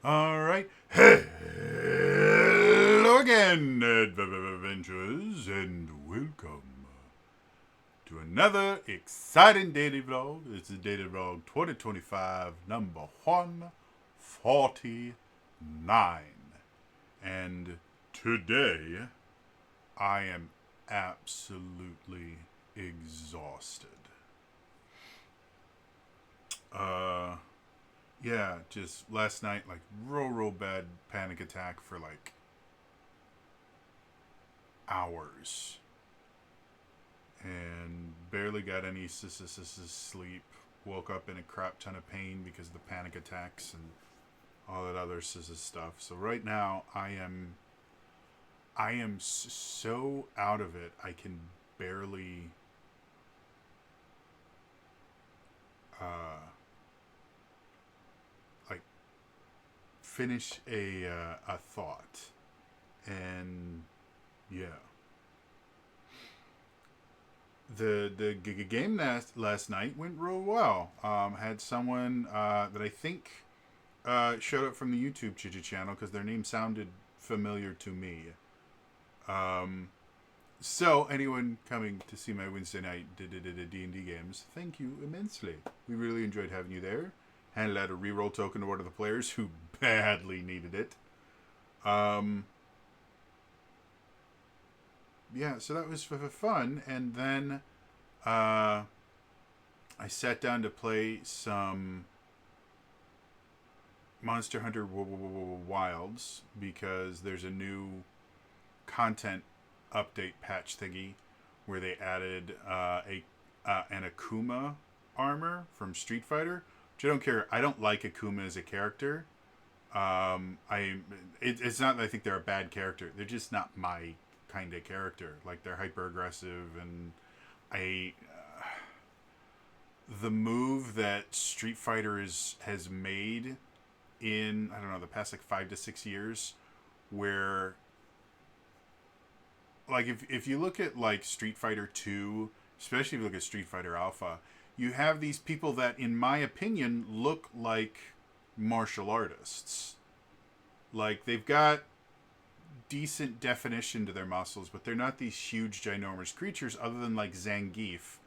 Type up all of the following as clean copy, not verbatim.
All right. Hello again, adventurers, and welcome to another exciting daily vlog. This is Daily Vlog 2025, number 149. And today, I am absolutely exhausted. Yeah, just last night, like, real bad panic attack for, like, hours. And barely got any sleep. Woke up in a crap ton of pain because of the panic attacks and all that other stuff. So right now, I am so out of it, I can barely, uh, like, finish a thought. And yeah, the game last night went real well. Had someone that I think showed up from the YouTube Chicha channel because their name sounded familiar to me. So anyone coming to see my Wednesday night D&D games, thank you immensely. We really enjoyed having you there. Handed out a reroll token to one of the players who badly needed it. Yeah, so that was fun. And then I sat down to play some Monster Hunter Wilds because there's a new content update patch thingy where they added an Akuma armor from Street Fighter, which I don't care. I don't like Akuma as a character. It's not that I think they're a bad character. They're just not my kind of character. Like, they're hyper aggressive, and the move that Street Fighter has made in, I don't know, the past like 5 to 6 years, where, like, if you look at like Street Fighter 2, especially if you look at Street Fighter Alpha, you have these people that, in my opinion, look like martial artists. Like, they've got decent definition to their muscles, but they're not these huge, ginormous creatures, other than like Zangief,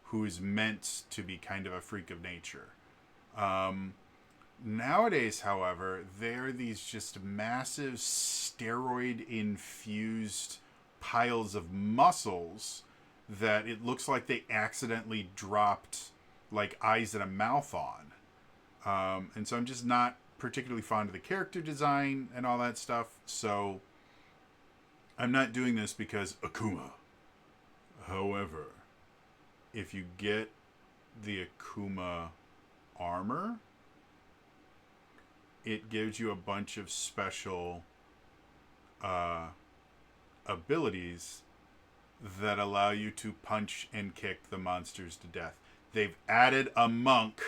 who is meant to be kind of a freak of nature. Nowadays, however, they're these just massive steroid-infused piles of muscles that it looks like they accidentally dropped like eyes and a mouth on. And so I'm just not particularly fond of the character design and all that stuff. So I'm not doing this because Akuma. However, if you get the Akuma armor, it gives you a bunch of special abilities that allow you to punch and kick the monsters to death. They've added a monk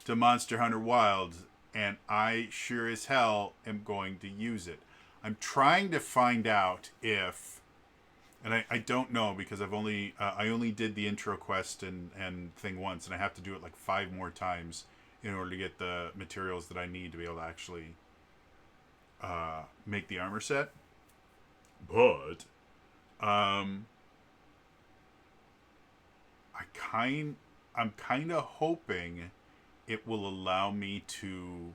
to Monster Hunter Wilds, and I sure as hell am going to use it. I'm trying to find out if, and I don't know because I only did the intro quest and thing once, and I have to do it like 5 more times in order to get the materials that I need to be able to actually make the armor set. But I'm kind of hoping it will allow me to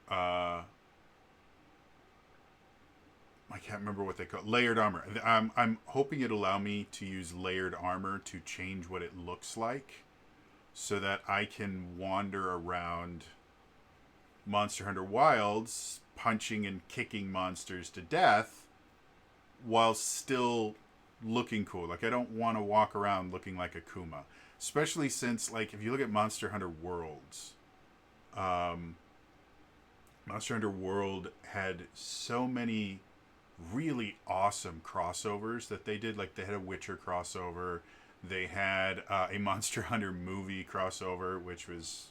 I can't remember what they call it. Layered armor. I'm hoping it allow me to use layered armor to change what it looks like, so that I can wander around Monster Hunter Wilds punching and kicking monsters to death while still looking cool. Like, I don't want to walk around looking like Akuma. Especially since, like, if you look at Monster Hunter Worlds, Monster Hunter World had so many really awesome crossovers that they did. Like, they had a Witcher crossover. They had a Monster Hunter movie crossover, which was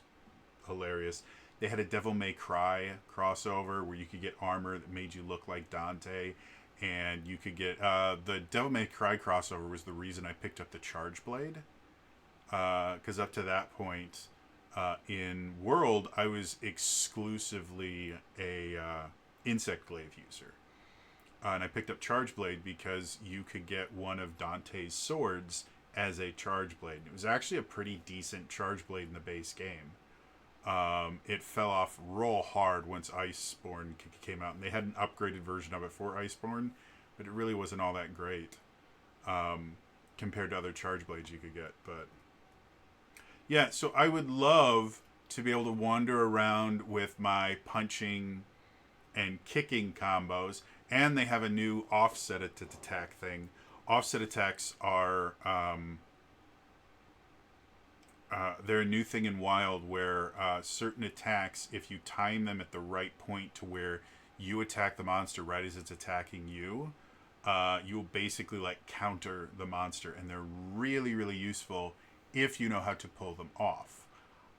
hilarious. They had a Devil May Cry crossover where you could get armor that made you look like Dante. And you could get... the Devil May Cry crossover was the reason I picked up the Charge Blade. Because up to that point, In World, I was exclusively a insect glaive user. And I picked up Charge Blade because you could get one of Dante's swords as a Charge Blade. It was actually a pretty decent Charge Blade in the base game. It fell off real hard once Iceborne came out, and they had an upgraded version of it for Iceborne, but it really wasn't all that great compared to other Charge Blades you could get. But yeah, so I would love to be able to wander around with my punching and kicking combos, and they have a new offset attack thing. Offset attacks are they're a new thing in Wild where certain attacks, if you time them at the right point to where you attack the monster right as it's attacking you, you'll basically like counter the monster, and they're really, really useful if you know how to pull them off.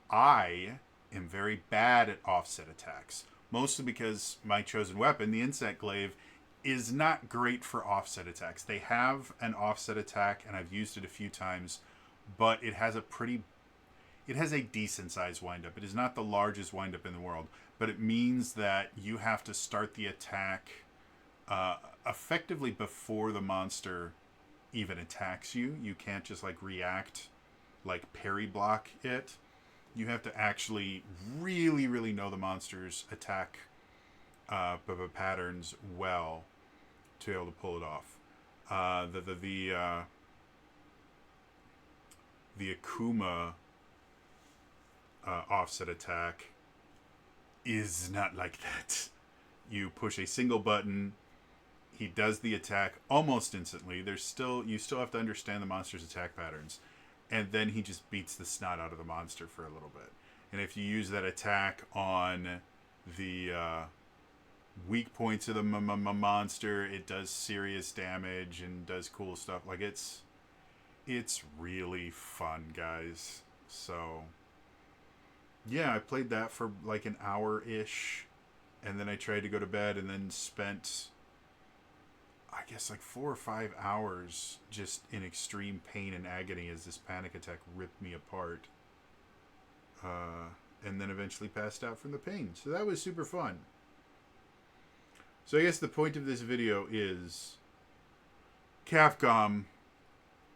I am very bad at offset attacks, mostly because my chosen weapon, the insect glaive, is not great for offset attacks. They have an offset attack, and I've used it a few times, but it has a decent sized windup. It is not the largest windup in the world, but it means that you have to start the attack effectively before the monster even attacks you. You can't just like react, like parry block it. You have to actually really, really know the monster's attack patterns well to be able to pull it off. The Akuma offset attack is not like that. You push a single button, he does the attack almost instantly. You still have to understand the monster's attack patterns, and then he just beats the snot out of the monster for a little bit. And if you use that attack on the weak points of the monster, it does serious damage and does cool stuff. Like it's really fun, guys. So yeah, I played that for like an hour-ish, and then I tried to go to bed, and then spent, I guess, like 4 or 5 hours just in extreme pain and agony as this panic attack ripped me apart. And then eventually passed out from the pain. So that was super fun. So I guess the point of this video is Capcom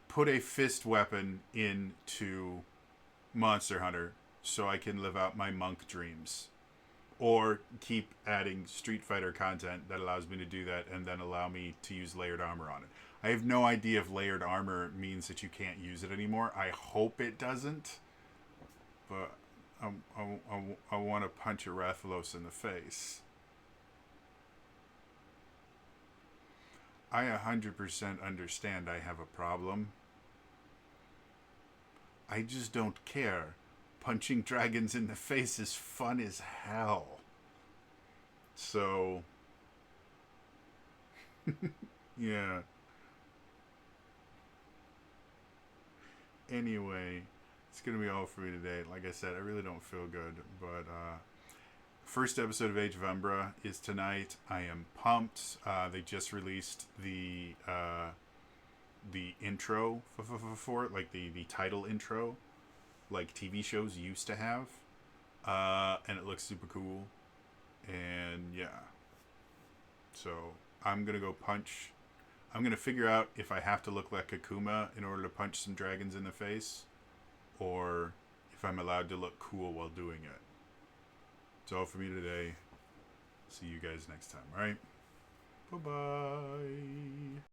put a fist weapon into Monster Hunter so I can live out my monk dreams. Or keep adding Street Fighter content that allows me to do that, and then allow me to use layered armor on it. I have no idea if layered armor means that you can't use it anymore. I hope it doesn't. But I want to punch a Rathalos in the face. I 100% understand I have a problem. I just don't care. Punching dragons in the face is fun as hell. So, yeah. Anyway, it's going to be all for me today. Like I said, I really don't feel good, but first episode of Age of Umbra is tonight. I am pumped. They just released the intro for it, like the title intro, like TV shows used to have, and it looks super cool. And yeah, so I'm gonna go punch. I'm gonna figure out if I have to look like Akuma in order to punch some dragons in the face, or if I'm allowed to look cool while doing it. It's all for me today. See you guys next time, alright? Bye-bye.